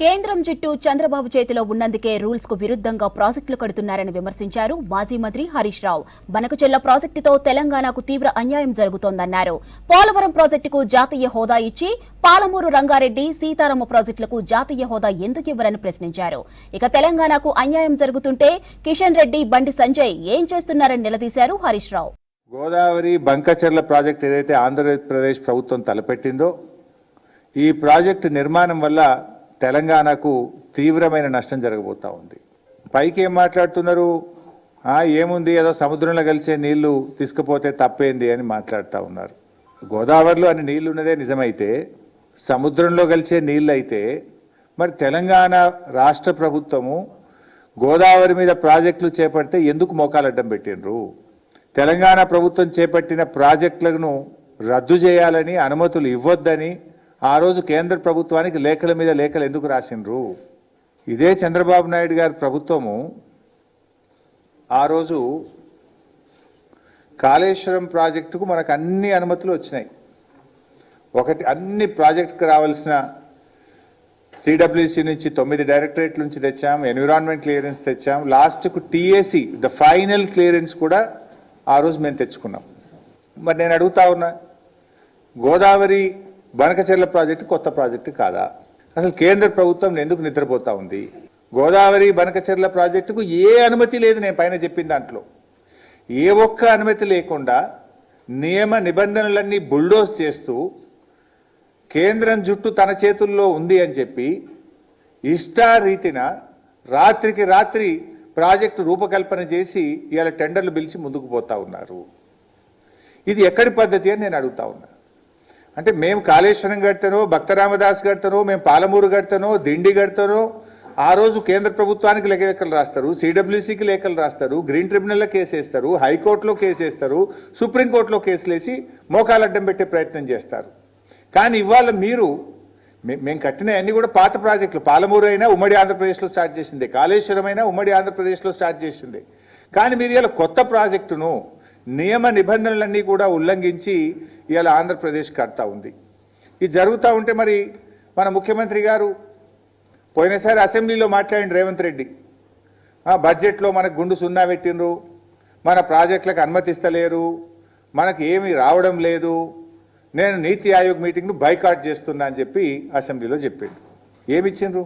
కేంద్రం చుట్టూ చంద్రబాబు చేతిలో ఉన్నందుకే రూల్స్ కు విరుద్ధంగా ప్రాజెక్టులు కడుతున్నారని విమర్శించారు మాజీ మంత్రి హరీష్ రావు. బనకచెర్ల ప్రాజెక్టుతో తెలంగాణకు తీవ్ర అన్యాయం జరుగుతోందన్నారు. పోలవరం ప్రాజెక్టుకు జాతీయ హోదా ఇచ్చి పాలమూరు రంగారెడ్డి సీతారామ ప్రాజెక్టులకు జాతీయ హోదా ఎందుకు ఇవ్వరని ప్రశ్నించారు. ఇక తెలంగాణకు అన్యాయం జరుగుతుంటే కిషన్ రెడ్డి, బండి సంజయ్ ఏం చేస్తున్నారని నిలదీశారు హరీష్ రావు. గోదావరి బంకచెర్ల ప్రాజెక్టు ఏదైతే ఆంధ్రప్రదేశ్ ప్రభుత్వం తలపెట్టిందో ఈ ప్రాజెక్టు నిర్మాణం వల్ల తెలంగాణకు తీవ్రమైన నష్టం జరగబోతా ఉంది. పైకి ఏం మాట్లాడుతున్నారు? ఏముంది, ఏదో సముద్రంలో కలిసే నీళ్లు తీసుకుపోతే తప్పేంది అని మాట్లాడుతూ ఉన్నారు. గోదావరిలో అని నీళ్లు ఉన్నదే నిజమైతే, సముద్రంలో కలిసే నీళ్ళు అయితే మరి తెలంగాణ రాష్ట్ర ప్రభుత్వము గోదావరి మీద ప్రాజెక్టులు చేపడితే ఎందుకు మోకాలడ్డం పెట్టినరు? తెలంగాణ ప్రభుత్వం చేపట్టిన ప్రాజెక్టులను రద్దు చేయాలని, అనుమతులు ఇవ్వొద్దని ఆ రోజు కేంద్ర ప్రభుత్వానికి లేఖల మీద లేఖలు ఎందుకు రాసిండ్రు? ఇదే చంద్రబాబు నాయుడు గారి ప్రభుత్వము ఆ రోజు కాళేశ్వరం ప్రాజెక్టుకు మనకు అన్ని అనుమతులు వచ్చినాయి. ఒకటి, అన్ని ప్రాజెక్టుకు రావాల్సిన సిడబ్ల్యూసి నుంచి 9 డైరెక్టరేట్ల నుంచి తెచ్చాం, ఎన్విరాన్మెంట్ క్లియరెన్స్ తెచ్చాం, లాస్ట్కు టీఏసీ ద ఫైనల్ క్లియరెన్స్ కూడా ఆ రోజు మేము తెచ్చుకున్నాం. మరి నేను అడుగుతా ఉన్నా, గోదావరి బనకచెర్ల ప్రాజెక్టు కొత్త ప్రాజెక్టు కాదా? అసలు కేంద్ర ప్రభుత్వం ఎందుకు నిద్రపోతా ఉంది? గోదావరి బనకచెర్ల ప్రాజెక్టుకు ఏ అనుమతి లేదు. నేను పైన చెప్పిన దాంట్లో ఏ ఒక్క అనుమతి లేకుండా నియమ నిబంధనలన్నీ బుల్డోజ్ చేస్తూ కేంద్రం జుట్టు తన చేతుల్లో ఉంది అని చెప్పి ఇష్టారీతిన రాత్రికి రాత్రి ప్రాజెక్టు రూపకల్పన చేసి ఇవాళ టెండర్లు పిలిచి ముందుకు పోతా ఉన్నారు. ఇది ఎక్కడి పద్ధతి అని నేను అడుగుతా ఉన్నా. అంటే మేము కాళేశ్వరం కడతానో, భక్తరామదాస్ కడతానో, మేము పాలమూరు కడతానో, దిండి కడతానో ఆ రోజు కేంద్ర ప్రభుత్వానికి లేఖలు రాస్తారు, సిడబ్ల్యూసీకి లేఖలు రాస్తారు, గ్రీన్ ట్రిబ్యునల్లో కేసు వేస్తారు, హైకోర్టులో కేసు వేస్తారు, సుప్రీంకోర్టులో కేసులు వేసి మోకాలడ్డం పెట్టే ప్రయత్నం చేస్తారు. కానీ ఇవాళ మీరు మేము కట్టిన అన్ని కూడా పాత ప్రాజెక్టులు. పాలమూరు అయినా ఉమ్మడి ఆంధ్రప్రదేశ్లో స్టార్ట్ చేసిందే, కాళేశ్వరం అయినా ఉమ్మడి ఆంధ్రప్రదేశ్లో స్టార్ట్ చేసిందే. కానీ మీరు ఇలా కొత్త ప్రాజెక్టును నియమ నిబంధనలన్నీ కూడా ఉల్లంఘించి ఇలా ఆంధ్రప్రదేశ్ కడతా ఉంది. ఇది జరుగుతూ ఉంటే మరి మన ముఖ్యమంత్రి గారు పోయినసారి అసెంబ్లీలో మాట్లాడిన రేవంత్ రెడ్డి బడ్జెట్లో మనకు గుండు సున్నా పెట్టినరు, మన ప్రాజెక్టులకు అనుమతిస్తలేరు, మనకు ఏమీ రావడం లేదు, నేను నీతి ఆయోగ్ మీటింగ్ను బైకాట్ చేస్తున్నా అని చెప్పి అసెంబ్లీలో చెప్పిండు. ఏమిచ్చిండ్రు?